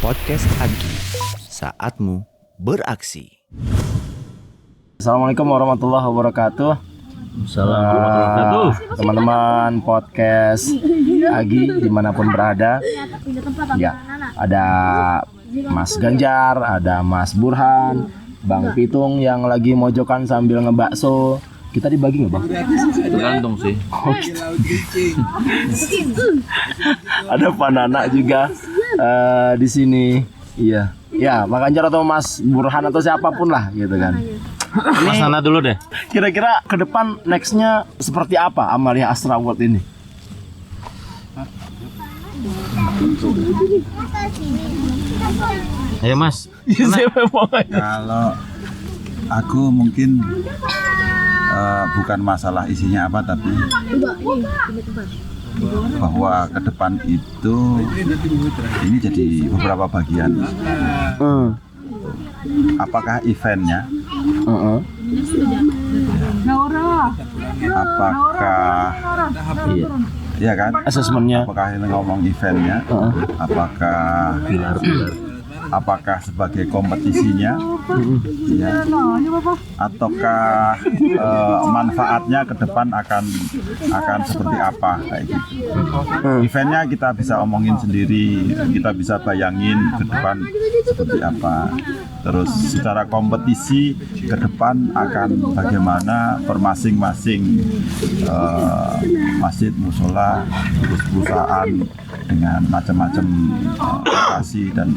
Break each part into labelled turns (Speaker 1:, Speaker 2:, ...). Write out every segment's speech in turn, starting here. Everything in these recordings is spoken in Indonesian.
Speaker 1: Podcast Agi, saatmu beraksi.
Speaker 2: Assalamualaikum warahmatullahi wabarakatuh.
Speaker 3: Assalamualaikum warahmatullahi wabarakatuh.
Speaker 2: Teman-teman podcast Agi dimanapun berada. Ya, ada Mas Ganjar, ada Mas Burhan, Bang Pitung yang lagi mojokan sambil ngebakso. Kita dibagi nggak, Bang?
Speaker 3: Tergantung sih.
Speaker 2: Oh, gitu. Ada Pak Nana juga di sini. Iya. Ya, Mas Ganjar atau Mas Burhan atau siapapun lah gitu kan.
Speaker 3: Mas Nana dulu deh.
Speaker 2: Kira-kira ke depan nextnya seperti apa Amalia Astra World ini?
Speaker 3: Ayo Mas.
Speaker 4: Kalau aku mungkin bukan masalah isinya apa, tapi bahwa ke depan itu ini jadi beberapa bagian. Apakah eventnya? Apakah iya kan?
Speaker 2: Asesmennya.
Speaker 4: Apakah ini ngomong eventnya? Apakah sebagai kompetisinya? Ya. Ataukah manfaatnya ke depan akan seperti apa kayak gitu. Eventnya kita bisa omongin sendiri, kita bisa bayangin ke depan seperti apa. Terus secara kompetisi ke depan akan bagaimana per masing-masing masjid, musola, terus perusahaan dengan macam-macam lokasi dan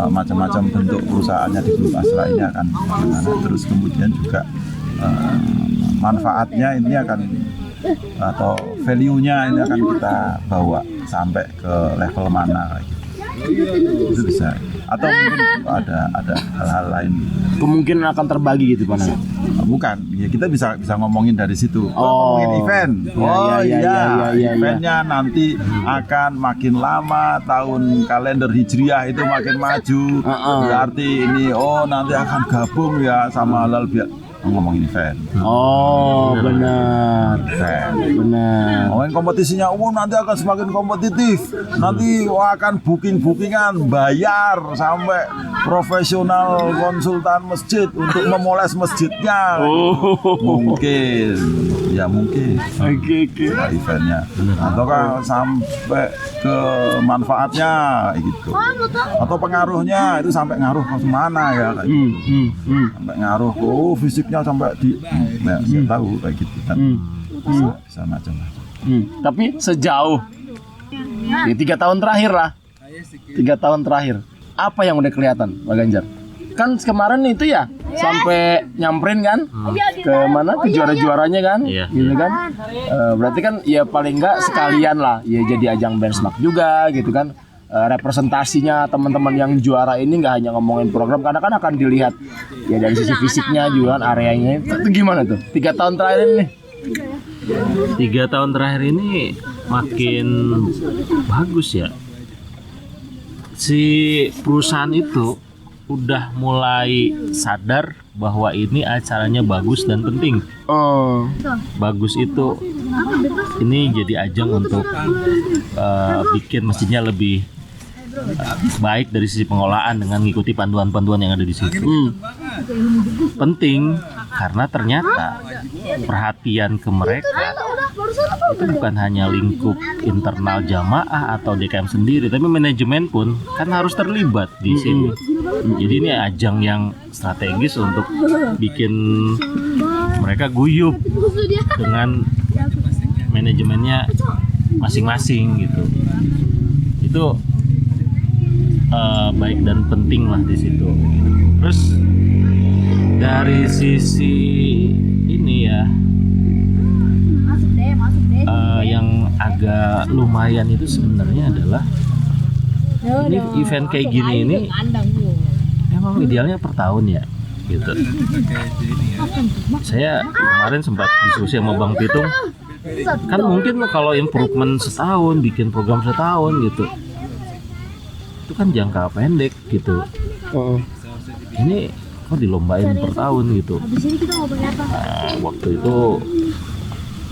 Speaker 4: macam-macam bentuk perusahaannya di Grup Astra ini akan bagaimana. Terus kemudian juga manfaatnya ini akan atau value-nya ini akan kita bawa sampai ke level mana gitu. Itu bisa. Atau mungkin ada hal-hal lain.
Speaker 2: Kemungkinan akan terbagi gitu, Pak Nana.
Speaker 4: Bukan, ya kita bisa ngomongin dari situ. Ngomongin event. Eventnya nanti akan makin lama, tahun kalender Hijriah itu makin maju. Berarti ini nanti akan gabung ya sama halal biar ngomongin event.
Speaker 2: Benar. Benar.
Speaker 4: Ngomongin kompetisinya, nanti akan semakin kompetitif. Nanti akan bookingan bayar sampai profesional konsultan masjid untuk memoles masjidnya. Mungkin.
Speaker 2: Oke.
Speaker 4: Eventnya. Ataukah sampai ke manfaatnya gitu. Atau pengaruhnya itu sampai ngaruh ke mana ya kayak gitu. Sampai ngaruh fisiknya sampai di saya tahu kayak gitu kan. Bisa macam-macam.
Speaker 2: Tapi sejauh 3 tahun terakhir lah. 3 tahun terakhir. Apa yang udah kelihatan, Pak Ganjar? Kan kemarin itu ya sampai nyamperin kan ke mana ke juara-juaranya kan, gitu kan. Berarti kan ya paling enggak sekalian lah, ya jadi ajang benchmark juga gitu kan. Representasinya teman-teman yang juara ini nggak hanya ngomongin program, karena kan akan dilihat ya dari sisi fisiknya juga kan, areanya itu gimana tuh 3 tahun terakhir ini?
Speaker 3: 3 tahun terakhir ini makin bagus ya. Si perusahaan itu udah mulai sadar bahwa ini acaranya bagus dan penting. Bagus itu ini jadi ajang untuk bikin masjidnya lebih baik dari sisi pengelolaan dengan mengikuti panduan-panduan yang ada di situ. Penting karena ternyata perhatian ke mereka itu bukan hanya lingkup internal jamaah atau DKM sendiri, tapi manajemen pun kan harus terlibat di sini. Jadi ini ajang yang strategis untuk bikin mereka guyup dengan manajemennya masing-masing gitu. Itu baik dan penting lah di situ. Terus dari sisi ini ya, yang agak lumayan itu sebenarnya adalah ini event kayak gini ini emang idealnya per tahun ya gitu. Saya kemarin sempat diskusi sama Bang Pitung, kan mungkin kalau improvement setahun, bikin program setahun gitu, itu kan jangka pendek gitu. Ini kok dilombain per tahun gitu. Nah, waktu itu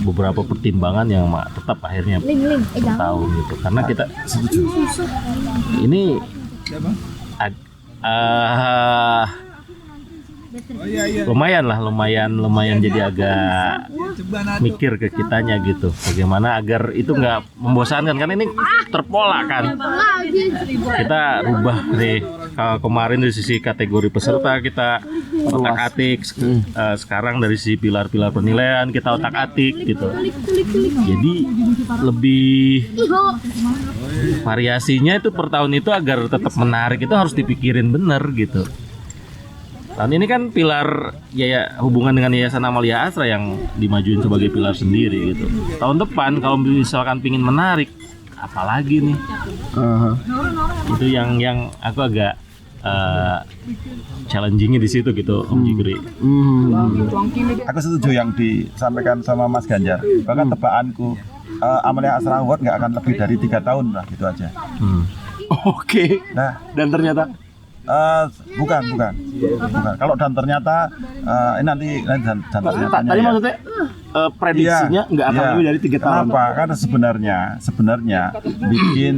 Speaker 3: beberapa pertimbangan yang tetap akhirnya per tahun gitu, karena kita setuju ini ag- eh, lumayan jadi agak mikir ke kitanya gitu, bagaimana agar itu nggak membosankan, kan ini terpola kan. Kita rubah nih, kalau kemarin dari sisi kategori peserta kita otak-atik, sekarang dari sisi pilar-pilar penilaian kita otak-atik gitu. Jadi lebih variasinya itu per tahun itu agar tetap menarik itu harus dipikirin bener gitu. Tahun ini kan pilar hubungan dengan Yayasan Amalia Asra yang dimajuin sebagai pilar sendiri gitu. Tahun depan kalau misalkan pingin menarik, apalagi nih? Itu yang aku agak challengingnya di situ gitu, Om Jigri.
Speaker 4: Aku setuju yang disampaikan sama Mas Ganjar. Bahkan tebakanku Amalia Asra Award nggak akan lebih dari 3 tahun lah, gitu aja.
Speaker 2: Oke.
Speaker 4: Nah,
Speaker 2: Dan ternyata
Speaker 4: bukan. Kalau dan ternyata ini nanti dan ternyata.
Speaker 2: tadi maksudnya prediksinya nggak akan lebih dari 3 tahun.
Speaker 4: Kenapa? Karena sebenarnya bikin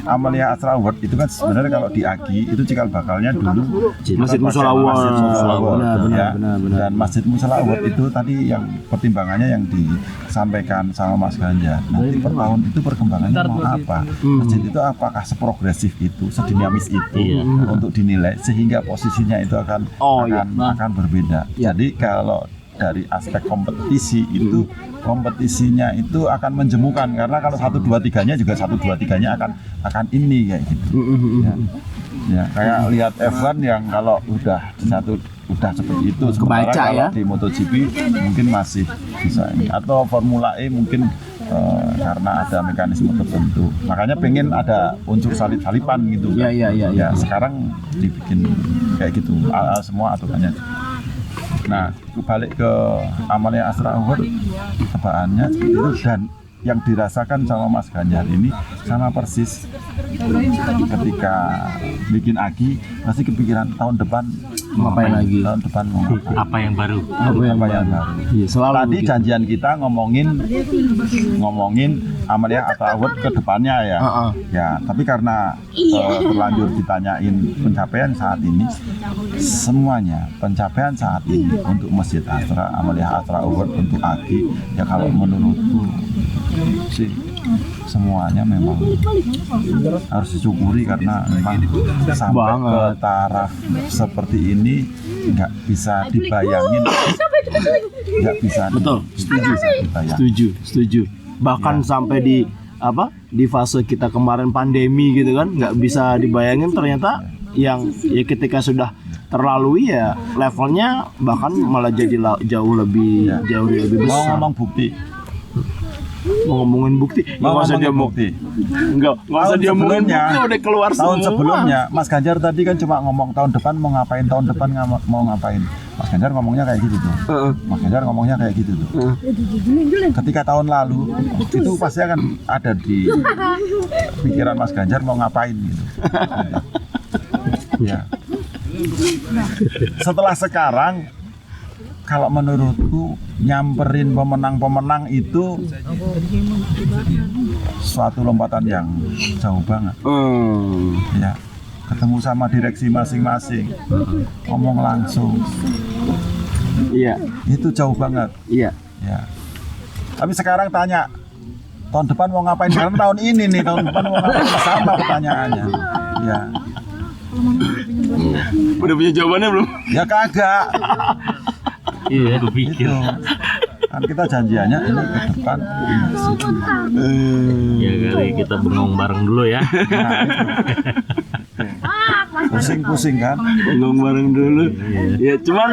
Speaker 4: Amalia Asra Award itu kan sebenarnya kalau di AGI itu cikal bakalnya dulu
Speaker 2: Masjid Mushola Award.
Speaker 4: Ya.
Speaker 2: Benar.
Speaker 4: Dan Masjid Mushola Award itu tadi yang pertimbangannya yang disampaikan sama Mas Ganjar. Nanti per tahun itu perkembangannya mau apa? Masjid itu apakah seprogresif itu, sedinamis itu untuk dinilai sehingga posisinya itu akan berbeda. Jadi kalau dari aspek kompetisi itu kompetisinya itu akan menjemukan, karena kalau 1, 2, 3-nya juga 1, 2, 3-nya akan ini kayak gitu. Ya, kayak lihat F1 yang kalau udah seperti itu, sementara kalau di MotoGP mungkin masih bisa ini, atau Formula E mungkin karena ada mekanisme tertentu, makanya pengen ada unsur salip-salipan gitu kan. Ya, sekarang dibikin kayak gitu, semua aturannya. Nah, balik ke Amalia Asra Award, tebakannya seperti itu, dan yang dirasakan sama Mas Ganjar ini sama persis ketika bikin AGI, pasti kepikiran tahun depan mau ngapain lagi, tahun depan mau ngapain,
Speaker 3: Apa yang baru?
Speaker 4: apa yang baru.
Speaker 2: Iya, selalu
Speaker 4: Tadi
Speaker 2: begitu.
Speaker 4: janjian kita ngomongin Amalia Asra Award ke depannya ya. Ya, tapi karena terlanjur ditanyain pencapaian saat ini, semuanya pencapaian saat ini untuk Masjid Asra, Amalia Asra Award untuk AGI, ya kalau menurutku sih semuanya memang harus disyukuri, karena memang sampai ke taraf seperti ini nggak bisa dibayangin, nggak bisa
Speaker 2: Setuju. Bahkan sampai di fase kita kemarin pandemi gitu kan, nggak bisa dibayangin ternyata yang ketika sudah terlalui ya levelnya bahkan malah jadi jauh lebih besar.
Speaker 4: Mau ngomong bukti,
Speaker 2: Mau ngomongin bukti,
Speaker 4: mau
Speaker 2: usah dia
Speaker 4: ngomongin bukti.
Speaker 2: nggak usah dia ngomongin bukti, udah keluar
Speaker 4: tahun
Speaker 2: semua.
Speaker 4: sebelumnya Mas Ganjar tadi kan cuma ngomong tahun depan mau ngapain, mau ngapain. Mas Ganjar ngomongnya kayak gitu tuh. Mas Ganjar ngomongnya kayak gitu tuh. Ketika tahun lalu itu pasti akan ada di pikiran Mas Ganjar mau ngapain gitu. Ya. Setelah sekarang, kalau menurutku nyamperin pemenang-pemenang itu suatu lompatan yang jauh banget. Ya, ketemu sama direksi masing-masing, ngomong langsung.
Speaker 2: Iya.
Speaker 4: Itu jauh banget.
Speaker 2: Iya.
Speaker 4: Ya. Tapi sekarang tanya, tahun depan mau ngapain? Karena tahun ini nih, tahun depan mau ngapain? Sama pertanyaannya. Ya.
Speaker 2: Udah punya jawabannya belum?
Speaker 4: Ya kagak.
Speaker 3: Iya, gue pikir.
Speaker 4: Itu. Kan kita janjiannya ini ke depan.
Speaker 3: Ya kali kita bengong bareng dulu ya.
Speaker 4: Pusing-pusing kan?
Speaker 2: Ngomong bareng dulu. Ya cuman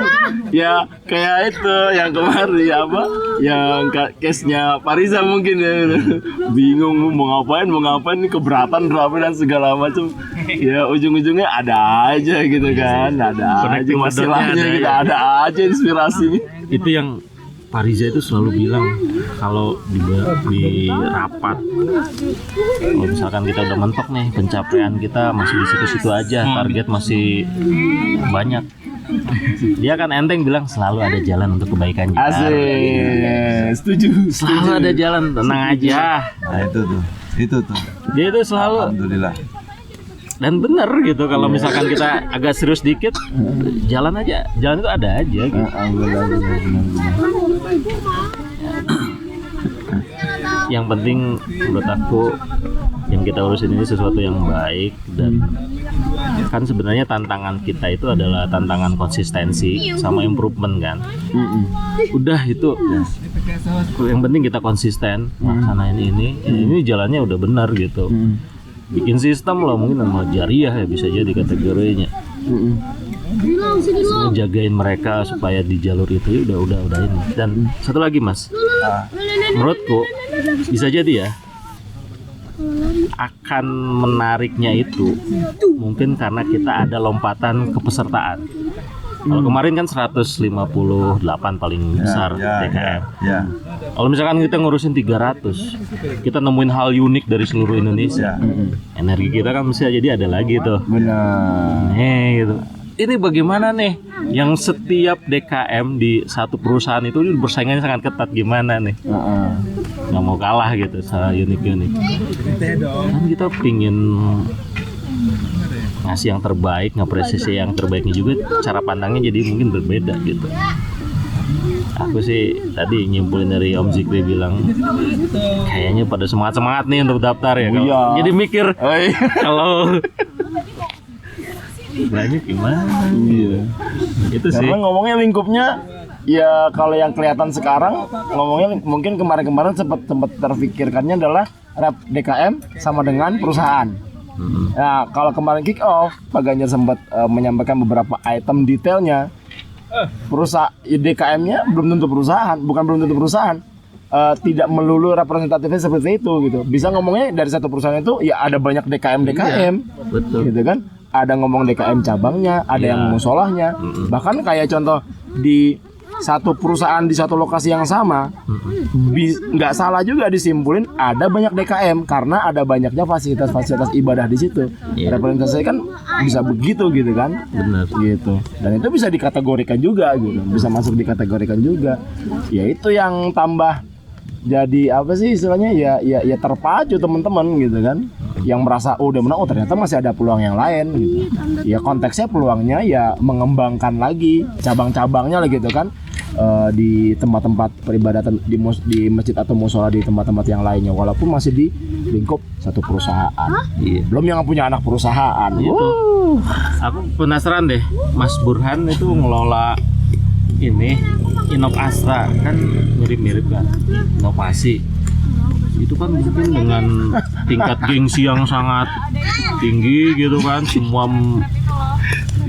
Speaker 2: ya kayak itu yang kemarin yang case-nya Pariza mungkin ya. Bingung mau ngapain ini, keberatan berapa dan segala macam. Ya ujung-ujungnya ada aja gitu kan. Ada aja masalahnya gitu, ada aja inspirasinya.
Speaker 3: Itu yang Pariza itu selalu bilang kalau di rapat, kalau misalkan kita udah mentok nih, pencapaian kita masih di situ-situ aja, target masih banyak, dia kan enteng bilang selalu ada jalan untuk kebaikan kita.
Speaker 2: Asik, setuju.
Speaker 3: Selalu ada jalan, tenang aja.
Speaker 4: Nah itu tuh.
Speaker 3: Dia itu selalu
Speaker 4: Alhamdulillah.
Speaker 3: dan benar gitu. Kalau misalkan kita agak serius dikit, jalan itu ada aja gitu.
Speaker 2: Benar.
Speaker 3: Yang penting menurut aku yang kita urusin ini sesuatu yang baik, dan kan sebenarnya tantangan kita itu adalah tantangan konsistensi sama improvement kan. Udah itu yang penting kita konsisten laksanain ini jalannya udah benar gitu. Bikin sistem lah, mungkin sama jariah ya bisa jadi kategorinya. Ngejagain mereka supaya di jalur itu ya udah ini. Dan satu lagi Mas, menurutku bisa jadi ya akan menariknya itu mungkin karena kita ada lompatan kepesertaan. Kalau kemarin kan 158 paling besar DKM. Kalau misalkan kita ngurusin 300, kita nemuin hal unik dari seluruh Indonesia. Energi kita kan bisa jadi ada lagi tuh.
Speaker 2: Benar.
Speaker 3: Gitu. Ini bagaimana nih yang setiap DKM di satu perusahaan itu bersaingannya sangat ketat, gimana nih? Nggak mau kalah gitu secara unik-unik. Kan kita pingin ngasih yang terbaik, ngapresiasi yang terbaiknya juga, cara pandangnya jadi mungkin berbeda gitu. Aku sih tadi nyimpulin dari Om Zikri bilang kayaknya pada semangat nih untuk daftar ya. Jadi mikir kalau banyak gimana? Itu sih.
Speaker 2: Karena ngomongnya lingkupnya ya kalau yang kelihatan sekarang ngomongnya mungkin kemarin sempat terfikirkannya adalah rep DKM sama dengan perusahaan. Nah, kalau kemarin kick off, Pak Ganjar sempat menyampaikan beberapa item detailnya. Perusahaan DKM-nya belum tentu perusahaan, tidak melulu representatifnya seperti itu gitu. Bisa ngomongnya dari satu perusahaan itu ya ada banyak DKM,
Speaker 3: betul.
Speaker 2: Gitu kan? Ada ngomong DKM cabangnya, ada yang musolahnya. Bahkan kayak contoh di satu perusahaan di satu lokasi yang sama, nggak salah juga disimpulin ada banyak DKM karena ada banyaknya fasilitas ibadah di situ. Representasi kan bisa begitu gitu kan.
Speaker 3: Benar.
Speaker 2: Gitu. Dan itu bisa dikategorikan juga gitu, bisa masuk dikategorikan juga. Ya itu yang tambah jadi apa sih istilahnya ya terpacu teman-teman gitu kan, yang merasa udah menang, ternyata masih ada peluang yang lain gitu. Ya konteksnya peluangnya ya mengembangkan lagi cabang-cabangnya lah gitu kan, di tempat-tempat peribadatan di masjid atau musola di tempat-tempat yang lainnya, walaupun masih di lingkup satu perusahaan. Belum yang punya anak perusahaan.
Speaker 3: Aku penasaran deh, Mas Burhan itu ngelola ini Innov Astra kan mirip-mirip kan, inovasi itu kan mungkin dengan tingkat gengsi yang sangat tinggi gitu kan, semua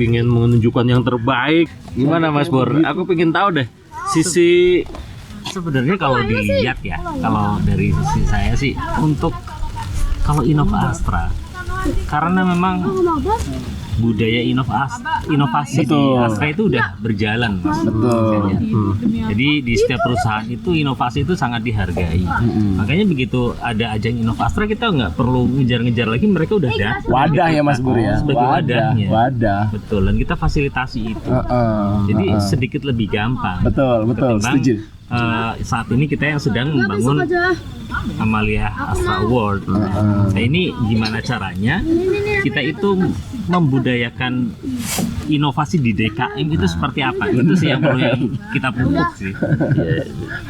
Speaker 3: ingin menunjukkan yang terbaik. Gimana Mas Bor? Aku pengen tahu deh sisi
Speaker 5: sebenarnya kalau dilihat ya, kalau dari sisi saya sih untuk kalau Innov Astra karena memang budaya inovasi di Astra itu udah berjalan, Mas.
Speaker 2: Betul.
Speaker 5: Jadi di setiap perusahaan itu inovasi itu sangat dihargai. Makanya begitu ada ajang Innov Astra kita nggak perlu ngejar-ngejar lagi, mereka udah datang.
Speaker 2: Wadah ya Mas Bur ya.
Speaker 5: Sebagai wadahnya.
Speaker 2: Wadah.
Speaker 5: Betul, dan kita fasilitasi itu. Jadi sedikit lebih gampang.
Speaker 2: Betul, setuju.
Speaker 5: Saat ini kita yang sedang membangun Amalia Astra Award. Nah ini gimana caranya kita itu membudayakan inovasi di DKM itu seperti apa? Itu sih yang perlu yang kita pupuk sih.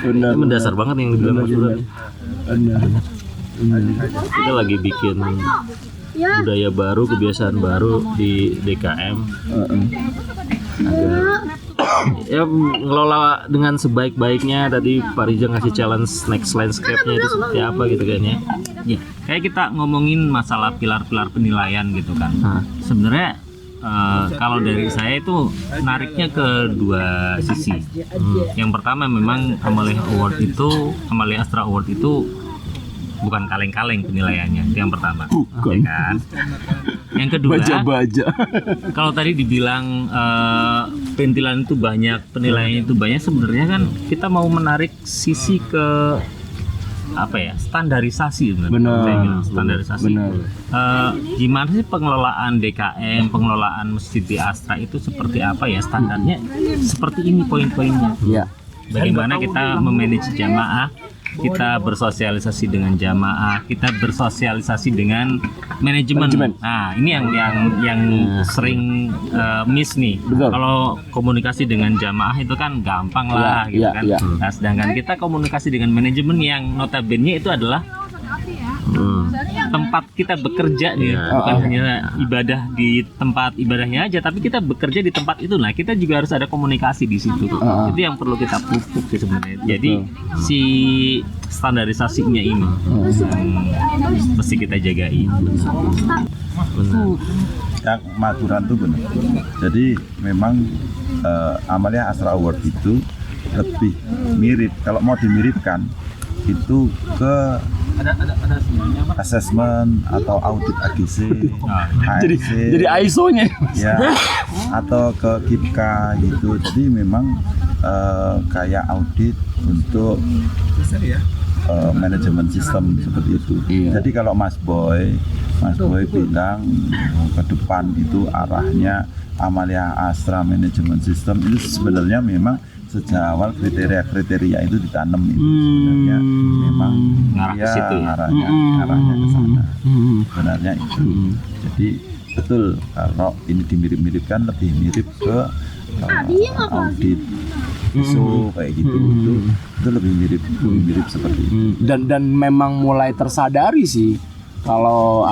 Speaker 3: Ini mendasar banget yang dibilang Mas Burhan. Kita lagi bikin budaya baru, kebiasaan baru di DKM. Ya ngelola dengan sebaik-baiknya. Tadi Pak Rija ngasih challenge next landscape-nya itu seperti apa gitu kan ya.
Speaker 5: Ya, kayak kita ngomongin masalah pilar-pilar penilaian gitu kan. Sebenarnya kalau dari saya itu nariknya ke dua sisi. Yang pertama memang Amalia Astra Award itu bukan kaleng-kaleng penilaiannya, itu yang pertama. Ya kan? Yang kedua,
Speaker 2: baja-baja.
Speaker 5: Kalau tadi dibilang pentilan itu banyak, penilaian itu banyak, sebenarnya kan kita mau menarik sisi ke apa ya, standarisasi.
Speaker 2: Benar.
Speaker 5: Standarisasi. Gimana sih pengelolaan DKM, pengelolaan masjid di Astra itu seperti apa ya, standarnya seperti ini poin-poinnya.
Speaker 2: Iya.
Speaker 5: Bagaimana kita memanage jamaah kita bersosialisasi dengan jamaah, kita bersosialisasi dengan manajemen. Nah, ini yang sering miss nih.
Speaker 2: Betul.
Speaker 5: Kalau komunikasi dengan jamaah itu kan gampang lah gitu
Speaker 2: Iya,
Speaker 5: kan.
Speaker 2: iya.
Speaker 5: Nah, sedangkan kita komunikasi dengan manajemen yang notabene itu adalah tempat kita bekerja nih, bukan hanya ibadah di tempat ibadahnya aja, tapi kita bekerja di tempat itu. Nah, kita juga harus ada komunikasi di situ. Itu yang perlu kita pupuk sih sebenarnya. Jadi si standarisasinya ini yang mesti kita jagain.
Speaker 4: Yang Maduran tuh benar. Jadi memang Amalia Astra Award itu lebih mirip, kalau mau dimiripkan itu ke assessment atau audit AGC,
Speaker 2: Jadi ISO-nya.
Speaker 4: ya, atau ke KIPKA gitu. Jadi memang kayak audit untuk manajemen sistem seperti itu. Jadi kalau Mas Boy bilang ke depan itu arahnya Amalia Astra Management System, itu sebenarnya memang sejak awal kriteria itu ditanam itu sebenarnya memang
Speaker 5: Ngarah ke situ ya?
Speaker 4: arahnya ke sana. Sebenarnya itu. Jadi betul kalau ini dimirip-miripkan lebih mirip ke audit ISO kayak gitu, itu lebih mirip seperti itu.
Speaker 2: Dan memang mulai tersadari sih kalau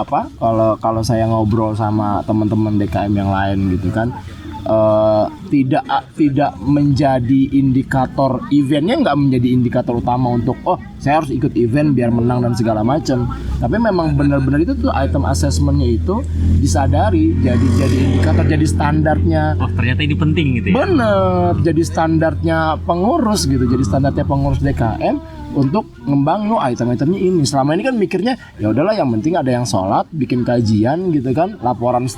Speaker 2: kalau saya ngobrol sama teman-teman DKM yang lain gitu kan, tidak menjadi indikator eventnya, nggak menjadi indikator utama untuk saya harus ikut event biar menang dan segala macam. Tapi memang benar-benar itu tuh item assessmentnya itu disadari jadi indikator, jadi standarnya.
Speaker 5: Oh, ternyata ini penting gitu ya.
Speaker 2: Bener, jadi standarnya pengurus gitu, jadi standarnya pengurus DKM untuk ngembang item-itemnya ini. Selama ini kan mikirnya ya udahlah, yang penting ada yang sholat, bikin kajian gitu kan, laporan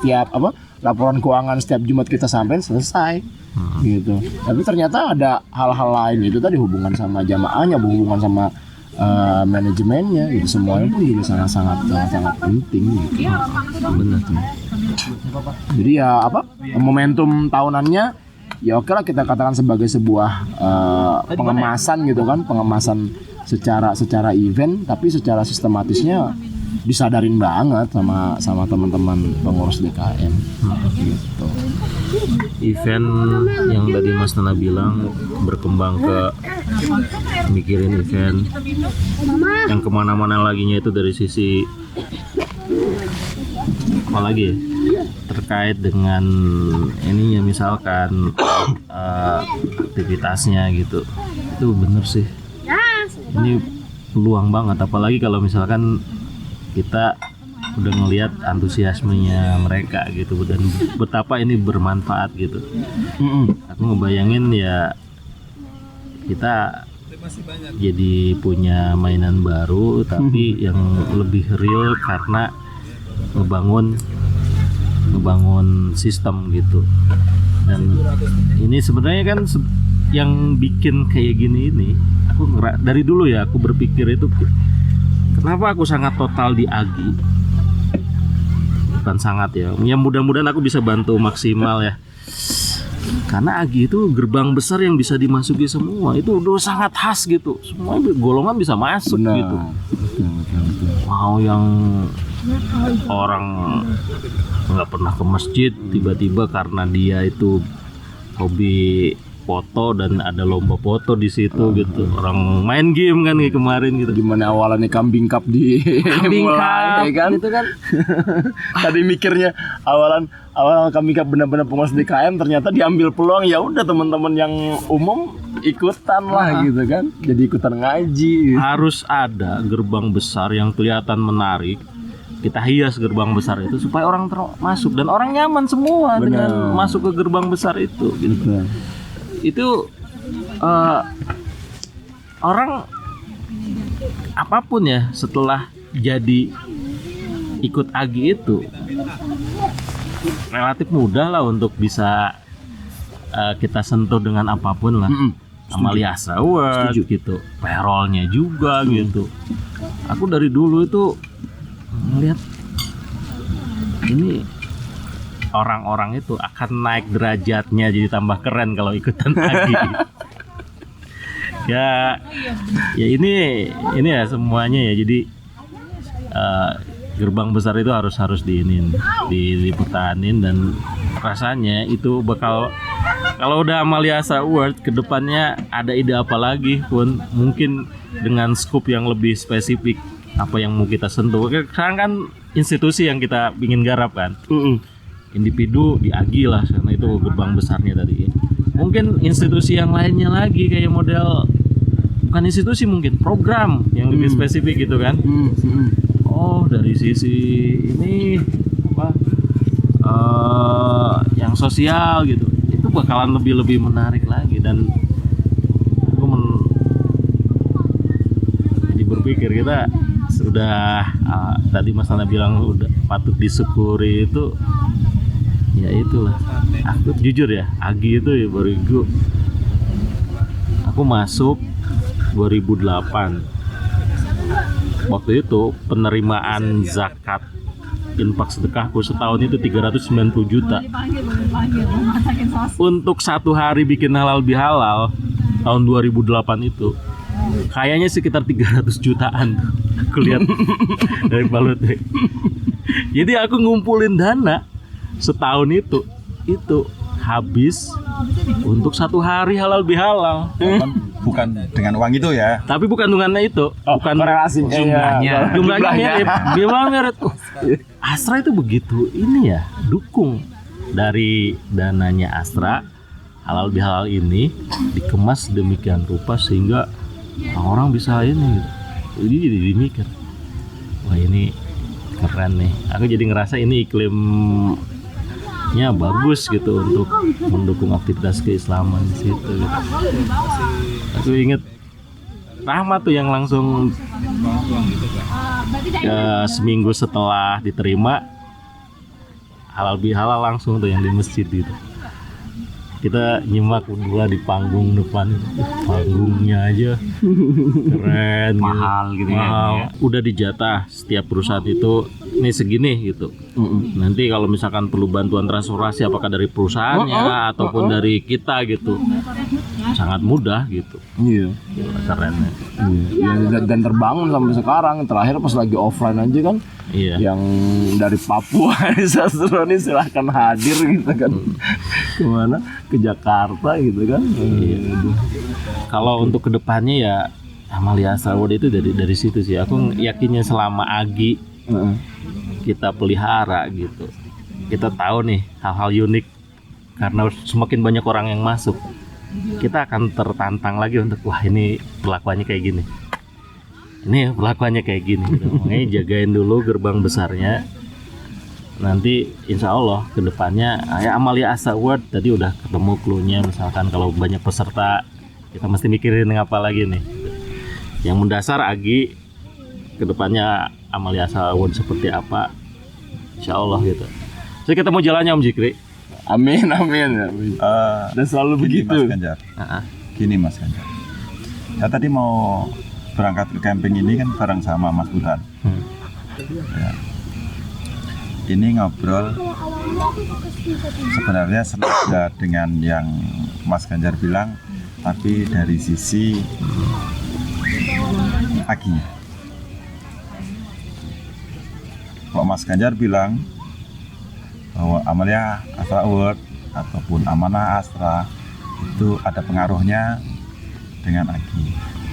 Speaker 2: keuangan setiap Jumat kita sampein selesai gitu. Tapi ternyata ada hal-hal lain, itu tadi hubungan sama jamaahnya, hubungan sama manajemennya gitu, semuanya pun juga sangat penting gitu. Benar tuh. Jadi ya momentum tahunannya ya oke lah kita katakan sebagai sebuah pengemasan gitu kan, pengemasan secara event, tapi secara sistematisnya disadarin banget sama teman-teman pengurus DKM gitu.
Speaker 3: Event yang tadi Mas Nana bilang berkembang ke mikirin event yang kemana-mana laginya itu dari sisi apa lagi ya, terkait dengan ininya misalkan aktivitasnya gitu. Itu bener sih, ini peluang banget, apalagi kalau misalkan kita udah ngelihat antusiasmenya mereka gitu dan betapa ini bermanfaat gitu. Aku ngebayangin ya kita jadi punya mainan baru tapi yang lebih real karena ngebangun sistem gitu. Dan ini sebenarnya kan yang bikin kayak gini ini, aku dari dulu ya aku berpikir itu, kenapa aku sangat total di Agi, bukan sangat ya mudah-mudahan aku bisa bantu maksimal ya, karena Agi itu gerbang besar yang bisa dimasuki semua, itu udah sangat khas gitu, semua golongan bisa masuk. Benar. Gitu. Mau yang orang nggak pernah ke masjid tiba-tiba karena dia itu hobi foto dan ada lomba foto di situ gitu, orang main game kan kayak kemarin gitu.
Speaker 2: Gimana awalannya kambing cup di
Speaker 3: kambing cup
Speaker 2: kan itu kan tadi mikirnya awalan kambing cup benar-benar pengurus DKM, ternyata diambil peluang, ya udah teman-teman yang umum ikutan lah gitu kan, jadi ikutan ngaji.
Speaker 3: Harus ada gerbang besar yang kelihatan menarik, kita hias gerbang besar itu supaya orang masuk dan orang nyaman semua. Bener. Dengan masuk ke gerbang besar itu gitu. Itu orang apapun ya setelah jadi ikut Agi itu relatif mudah lah untuk bisa kita sentuh dengan apapun lah. Amalia Astra Award gitu, payrollnya juga gitu. Aku dari dulu itu melihat ini orang-orang itu akan naik derajatnya jadi tambah keren kalau ikutan lagi. Ya ini ya semuanya ya. Jadi gerbang besar itu harus dipertahanin, dan rasanya itu bakal, kalau udah Amalia Astra Award kedepannya ada ide apa lagi pun, mungkin dengan scope yang lebih spesifik apa yang mau kita sentuh. Sekarang kan institusi yang kita ingin garap kan, individu di AGI lah, karena itu gerbang besarnya tadi. Mungkin institusi yang lainnya lagi kayak model, bukan institusi, mungkin program yang lebih spesifik gitu kan. Oh, dari sisi ini apa yang sosial gitu, itu bakalan lebih menarik lagi. Dan aku jadi berpikir kita sudah tadi Mas Nana bilang udah patut disyukuri itu, ya itulah. Aku jujur ya, AGI itu ya baru aku masuk 2008. Waktu itu penerimaan zakat infak sedekahku setahun itu 390 juta. Untuk satu hari bikin halal bihalal tahun 2008 itu kayaknya sekitar 300 jutaan kulihat dari balut. Jadi aku ngumpulin dana setahun itu habis untuk satu hari halal bihalal.
Speaker 4: Bukan dengan uang itu ya.
Speaker 3: Tapi bukan dengannya itu, bukan
Speaker 5: jumlahnya.
Speaker 3: Jumlahnya mirip. Memang mirip. Astra itu begitu ini ya, dukung dari dananya Astra halal bihalal ini dikemas demikian rupa sehingga orang bisa ini gitu. Jadi mikir, wah ini keren nih. Aku jadi ngerasa ini iklimnya bagus gitu untuk mendukung aktivitas keislaman di situ gitu. Aku inget Rahmat tuh yang langsung seminggu setelah diterima halal bihalal langsung tuh yang di masjid gitu. Kita nyimak berdua di panggung depan, panggungnya aja keren,
Speaker 5: mahal gitu
Speaker 3: mahal.
Speaker 5: Ya.
Speaker 3: Udah dijatah setiap perusahaan itu ini segini gitu. Nanti kalau misalkan perlu bantuan transportasi apakah dari perusahaannya ataupun dari kita gitu, sangat mudah gitu.
Speaker 2: Iya.
Speaker 3: Kerennya.
Speaker 2: Dan terbangun sampai sekarang. Terakhir pas lagi offline aja kan.
Speaker 3: Iya.
Speaker 2: Yang dari Papua Sastro ini silahkan hadir gitu kan. Kemana? Ke Jakarta gitu kan.
Speaker 3: Iya. Kalau untuk kedepannya ya Amalia Astra Award itu dari situ sih. Aku yakinnya selama AGI kita pelihara gitu, kita tahu nih hal-hal unik, karena semakin banyak orang yang masuk, kita akan tertantang lagi untuk wah ini perlakuannya kayak gini, ini perlakuannya kayak gini gitu. Makanya jagain dulu gerbang besarnya. Nanti insya Allah kedepannya ya Amalia Astra Award tadi udah ketemu clue-nya. Misalkan kalau banyak peserta kita mesti mikirin apa lagi nih. Yang mendasar AGI kedepannya Amalia Astra Award seperti apa, insya Allah gitu. Jadi kita mau jalannya Om Jikri.
Speaker 2: Amin. Dan selalu
Speaker 4: Gini,
Speaker 2: begitu.
Speaker 4: Mas Ganjar. Gini Mas Ganjar. Saya tadi mau berangkat ke camping ini kan bareng sama Mas Burhan. Ya. Ini ngobrol sebenarnya senada dengan yang Mas Ganjar bilang, tapi dari sisi AGI-nya. Kalau Mas Ganjar bilang bahwa Amalia Astra Award ataupun Amanah Astra itu ada pengaruhnya dengan AGI.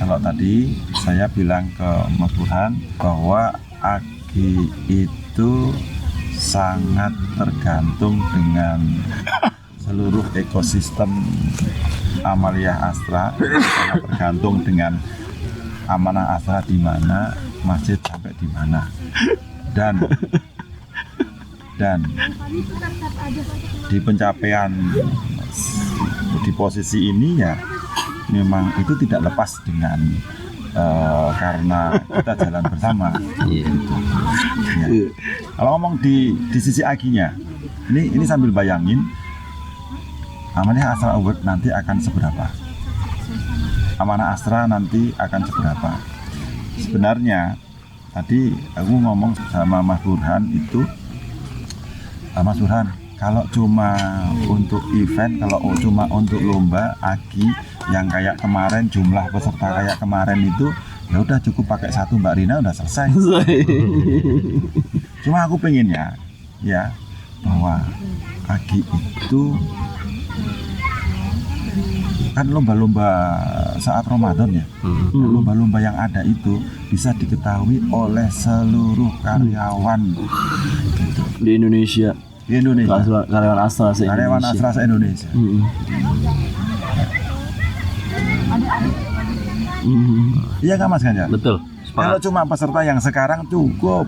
Speaker 4: Kalau tadi saya bilang ke Mas Burhan bahwa AGI itu sangat tergantung dengan seluruh ekosistem Amalia Astra, sangat tergantung dengan Amanah Astra di mana, masjid sampai di mana. Dan di pencapaian di posisi ini ya memang itu tidak lepas dengan karena kita jalan bersama. Gitu. Ya. Kalau ngomong di sisi AGI-nya, ini sambil bayangin Amanah Astra Award nanti akan seberapa? Amanah Astra nanti akan seberapa? Sebenarnya tadi aku ngomong sama Mas Burhan itu, Mas Burhan, kalau cuma untuk event, kalau cuma untuk lomba AGI yang kayak kemarin jumlah peserta kayak kemarin itu ya udah cukup pakai satu Mbak Rina udah selesai. Cuma aku pengennya ya bahwa Agi itu kan lomba-lomba saat Ramadan ya. Lomba-lomba yang ada itu bisa diketahui oleh seluruh karyawan gitu.
Speaker 2: Di Indonesia.
Speaker 4: Di Indonesia.
Speaker 2: Karyawan Astra se
Speaker 4: Karyawan Astra se-Indonesia. Iya kan Mas Ganjar?
Speaker 3: Betul.
Speaker 4: Kalau cuma peserta yang sekarang cukup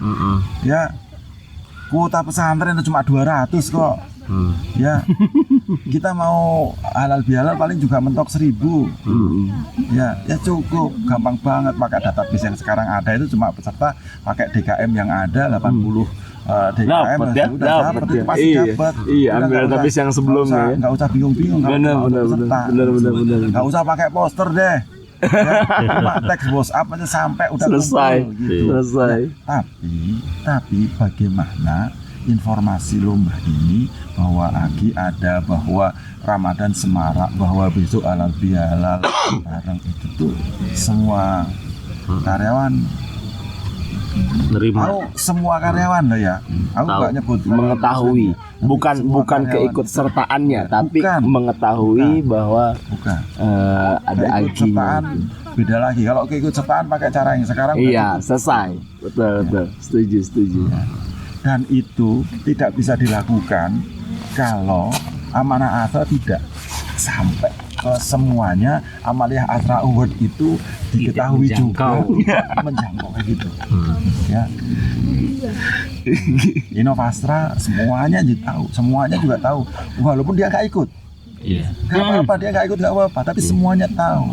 Speaker 4: ya, kuota pesantren itu cuma 200 kok. Ya, kita mau halal bihalal paling juga mentok 1000. Ya, ya cukup, gampang banget pakai database yang sekarang ada itu cuma peserta pakai DKM yang ada 80 DKM
Speaker 2: Dapet ya,
Speaker 4: sudah
Speaker 2: dapet
Speaker 4: dapet,
Speaker 2: ya.
Speaker 4: itu pasti
Speaker 2: Iya,
Speaker 4: dapat.
Speaker 2: iya, ambil database yang sebelumnya ya.
Speaker 4: Nggak usah bingung-bingung kalau
Speaker 2: Benar,
Speaker 4: mau
Speaker 2: benar,
Speaker 4: peserta.
Speaker 2: benar.
Speaker 4: Nggak usah pakai poster deh. Ya, cuma teks WhatsApp aja sampai udah
Speaker 2: Selesai,
Speaker 4: kumpul, gitu.
Speaker 2: selesai.
Speaker 4: Nah, tapi bagaimana informasi lomba ini bahwa Agi ada, bahwa Ramadan semarak, bahwa besok halal bihalal bareng itu tuh semua karyawan
Speaker 3: Nerima.
Speaker 4: tahu, semua karyawan loh ya. Aku
Speaker 3: Tahu.
Speaker 4: nggak nyebut
Speaker 2: Mengetahui, bukan
Speaker 4: semua karyawan.
Speaker 2: keikutsertaannya, tapi
Speaker 4: Bukan.
Speaker 2: mengetahui bahwa
Speaker 4: bukan
Speaker 2: ada
Speaker 4: keikutsertaan
Speaker 2: aginya.
Speaker 4: beda lagi. Kalau keikutsertaan pakai cara yang sekarang udah
Speaker 2: Iya,
Speaker 4: cukup.
Speaker 2: selesai. Betul. Setuju.
Speaker 4: Dan itu tidak bisa dilakukan kalau Amanah Astra tidak sampai ke semuanya. Amaliyah Astra Award itu diketahui juga menjangkau kayak gitu. Ya. Innovastra semuanya tahu, semuanya juga tahu. Walaupun dia nggak ikut,
Speaker 3: Iya.
Speaker 4: nggak apa-apa, dia nggak ikut nggak apa-apa, tapi semuanya tahu.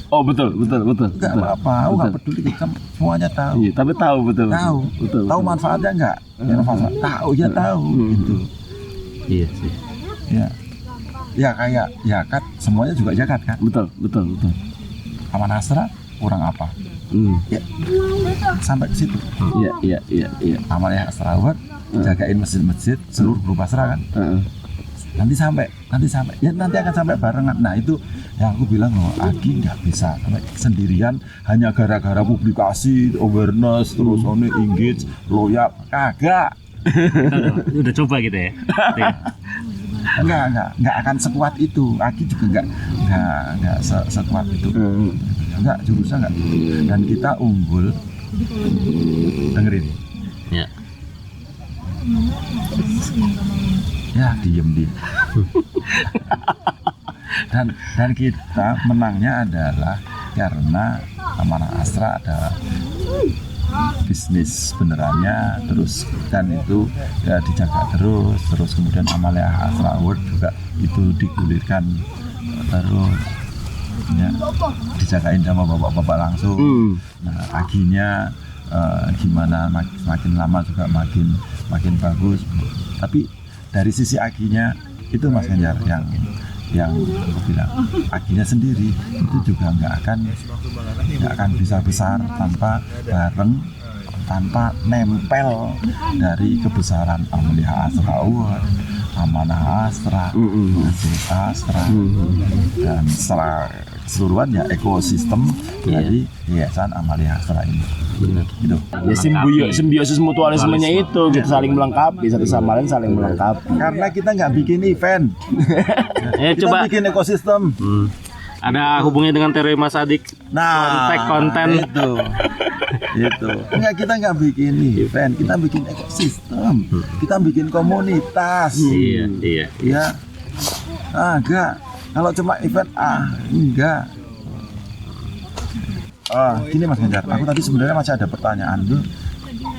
Speaker 2: Oh betul.
Speaker 4: Nggak apa-apa, aku nggak peduli, semuanya tahu.
Speaker 2: Iya, tapi tahu betul.
Speaker 4: Tahu manfaatnya nggak? Innovastra tahu, ya tahu gitu.
Speaker 3: Iya sih.
Speaker 4: Ya kayak zakat, semuanya juga zakat kan.
Speaker 2: Betul.
Speaker 4: Amanah Astra kurang apa? Ya, sampai ke situ.
Speaker 2: Iya.
Speaker 4: Amaliyah Astra Award jagain masjid-masjid seluruh grup Astra kan. Nanti sampai ya nanti akan sampai barengan. Nah itu yang aku bilang loh, Agi nggak bisa sampai sendirian hanya gara-gara publikasi, awareness, terus engage, loyal, kagak.
Speaker 5: Kita udah coba gitu ya.
Speaker 4: Enggak akan sekuat itu. Agi juga enggak sekuat itu. Enggak, jurusnya enggak. Dan kita unggul. Dengerin.
Speaker 3: Ya.
Speaker 4: Ya, diem. Dan kita menangnya adalah karena Amanah Astra ada bisnis benerannya, terus dan itu ya dijaga terus kemudian Amaliyah Astra Award juga itu digulirkan terus ya, dijagain sama bapak-bapak langsung. Nah Aginya gimana, makin lama juga makin bagus. Tapi dari sisi Aginya itu Mas Ganjar yang aku bilang, Aginya sendiri itu juga nggak akan bisa besar tanpa nempel dari kebesaran Amaliyah Astra Award, Amanah Astra, Astra, dan secara keseluruhan ya ekosistem dari Yayasan Amaliyah Astra ini.
Speaker 3: Benar.
Speaker 4: Gitu.
Speaker 2: Ya simbiosis mutualismenya itu gitu, saling melengkapi, satu sama lain saling melengkapi.
Speaker 4: Karena kita nggak bikin event, kita
Speaker 3: Coba
Speaker 4: bikin ekosistem.
Speaker 3: ada hubungannya dengan teori Mas Adik.
Speaker 4: Nah,
Speaker 3: konten.
Speaker 4: itu. Enggak, kita nggak bikin event, kita bikin ekosistem, kita bikin komunitas.
Speaker 3: Iya.
Speaker 4: Ya, enggak. Kalau cuma event, enggak. Gini Mas Ganjar, aku tadi sebenarnya masih ada pertanyaan tuh.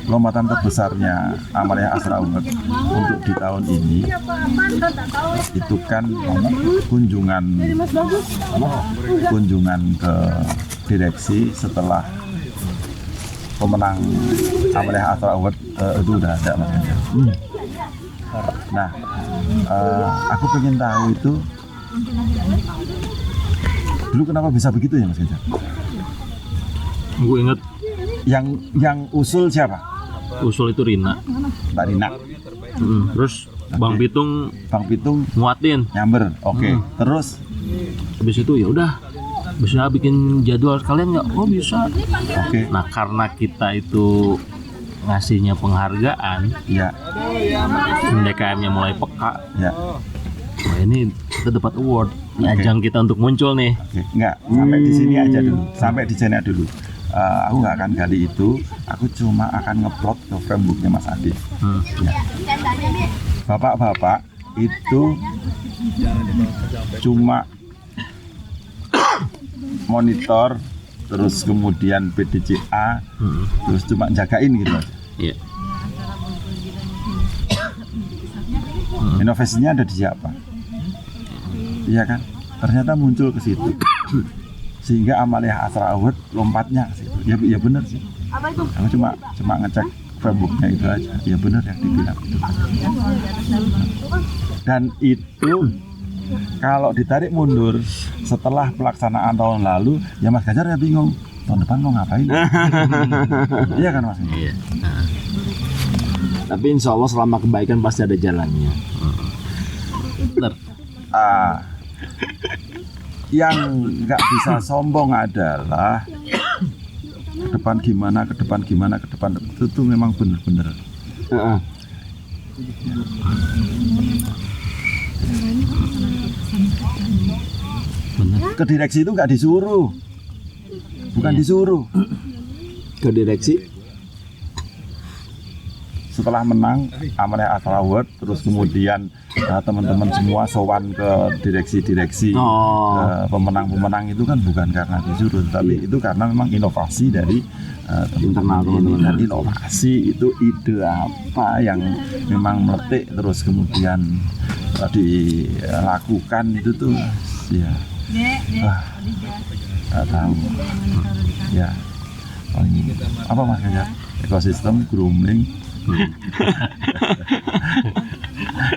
Speaker 4: Lompatan terbesarnya Amaliyah Astra Award untuk di tahun ini itu kan kunjungan ke direksi setelah pemenang Amaliyah Astra Award itu udah ada Mas Ganjar. Nah, aku pengen tahu itu dulu kenapa bisa begitu ya Mas Ganjar?
Speaker 3: Gue inget
Speaker 4: Yang usul siapa?
Speaker 3: usul itu Rina.
Speaker 4: Mbak Rina.
Speaker 3: Terus Bang Pitung
Speaker 4: Bang Pitung
Speaker 3: nguatin.
Speaker 4: nyamber. Oke. Terus
Speaker 3: Habis itu ya udah bisa bikin jadwal sekalian nggak? Oh bisa.
Speaker 4: Oke.
Speaker 3: Nah karena kita itu ngasihnya penghargaan,
Speaker 4: Ya,
Speaker 3: DKM-nya mulai peka.
Speaker 4: ya.
Speaker 3: Wah ini kita dapat award. Ini ajang kita untuk muncul nih.
Speaker 4: Oke, enggak, sampai di sini aja dulu. Sampai di sini dulu. Aku nggak akan gali itu. Aku cuma akan ngeplot ke Framebooknya Mas Adi. Ya. Bapak-bapak itu cuma monitor, terus kemudian PDCA, terus cuma jagain gitu aja.
Speaker 3: Iya.
Speaker 4: Inovasinya ada di siapa? Iya kan? Ternyata muncul ke situ. Sehingga Amalia Astra Award lompatnya ke situ. Ya benar sih. Aku cuma ngecek Framebooknya itu aja. Ya benar yang dibilang itu. Dan itu kalau ditarik mundur setelah pelaksanaan tahun lalu, ya Mas Ganjar ya bingung. Tahun depan mau ngapain? Iya kan Mas?
Speaker 3: Iya.
Speaker 2: Tapi insya Allah selama kebaikan pasti ada jalannya.
Speaker 3: Bener.
Speaker 4: Yang nggak bisa sombong adalah ke depan gimana itu tuh memang bener-bener. Ke direksi itu nggak disuruh, bukan disuruh.
Speaker 2: Ke direksi
Speaker 4: Setelah menang Amalia Astra Award, terus kemudian teman-teman semua sowan ke direksi-direksi. Pemenang-pemenang itu kan bukan karena disuruh, tapi itu karena memang inovasi dari
Speaker 2: internal
Speaker 4: teman-teman. Dan inovasi itu ide apa yang memang meletik terus kemudian dilakukan itu tuh ya nggak tahu ya. Apa Mas Ganjar? Ekosistem grooming.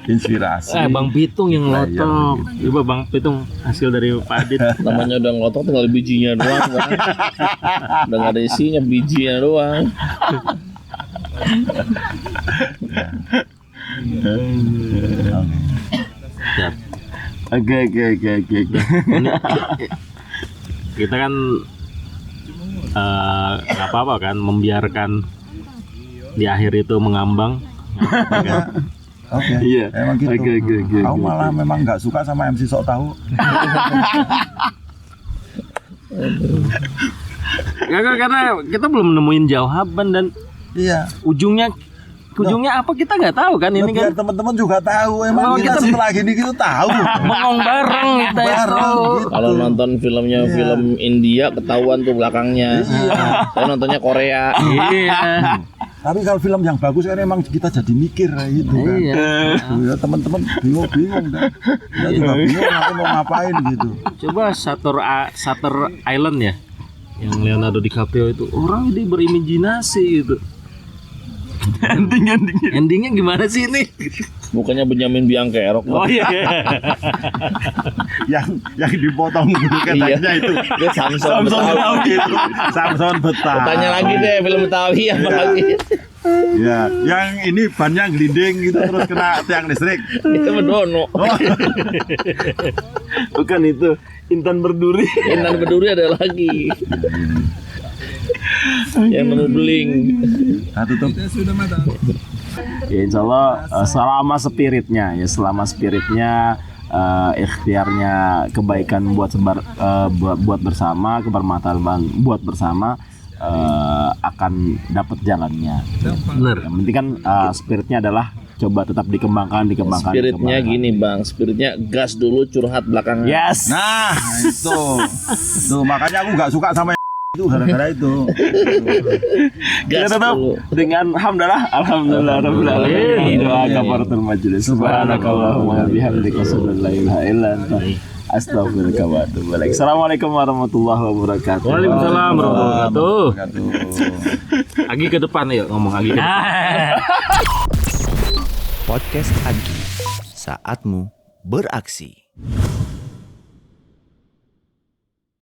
Speaker 4: Inspirasi.
Speaker 3: Bang Pitung yang ngotok. Coba Bang Pitung hasil dari Pak Adit.
Speaker 5: Namanya udah ngotok tinggal bijinya doang kan. Udah nggak ada isinya, bijinya doang.
Speaker 3: Siap.
Speaker 2: Oke.
Speaker 3: Kita kan nggak apa-apa kan membiarkan di akhir itu mengambang.
Speaker 4: Oke.
Speaker 2: Iya.
Speaker 4: Emang gitu.
Speaker 2: Oke.
Speaker 4: Aku malah memang nggak suka sama MC sok tahu.
Speaker 3: Karena kita belum nemuin jawaban dan
Speaker 4: Iya.
Speaker 3: ujungnya apa kita nggak tahu kan ini
Speaker 4: Biar
Speaker 3: kan
Speaker 4: teman-teman juga tahu. Emang kita setelah gini gitu tahu.
Speaker 3: bengong bareng kita itu.
Speaker 4: Gitu.
Speaker 5: Kalau nonton filmnya film India ketahuan tuh belakangnya. Saya nontonnya Korea.
Speaker 3: Iya.
Speaker 4: Tapi kalau film yang bagus kan emang kita jadi mikir gitu kan.
Speaker 3: Iya.
Speaker 4: Ya, teman-teman bingung kan. Kita juga bingung nanti mau ngapain gitu.
Speaker 3: Coba Shutter Island ya, yang Leonardo DiCaprio itu orang ini berimajinasi gitu. Endingnya gimana sih ini?
Speaker 5: Bukannya Benjamin Biangkerok.
Speaker 3: Oh iya.
Speaker 4: yang dipotong dulu katanya itu.
Speaker 5: Itu Samson Betawi.
Speaker 4: Gitu. Samson Betawi.
Speaker 5: Tanya lagi deh film Betawi apa lagi?
Speaker 4: Ya, yang ini bannya gliding gitu terus kena tiang listrik.
Speaker 5: Itu Medono.
Speaker 2: Bukan itu Intan Berduri.
Speaker 5: Intan Berduri ada lagi. Yang nemu beling.
Speaker 4: Nah, tutup.
Speaker 2: Ya insya Allah selama spiritnya ikhtiarnya kebaikan buat bersama, kebermanfaatan buat bersama akan dapat jalannya.
Speaker 3: Bener.
Speaker 2: Yang penting kan spiritnya adalah coba tetap dikembangkan.
Speaker 5: Spiritnya gini bang, spiritnya gas dulu curhat belakangan.
Speaker 2: Yes.
Speaker 4: Nah, itu. Tuh makanya aku nggak suka sama itu gara-gara itu.
Speaker 2: Kita tutup dengan alhamdulillah rabbil alamin. Doa kafaratul majelis. Subhanakallahumma wa bihamdika asyhadu an la ilaha illa anta astaghfiruka wa atubu ilaik. Assalamualaikum warahmatullahi wabarakatuh.
Speaker 3: Waalaikumsalam warahmatullahi wabarakatuh. Agi ke depan yuk ngomong Agi ke depan.
Speaker 1: Podcast Agi, saatmu beraksi.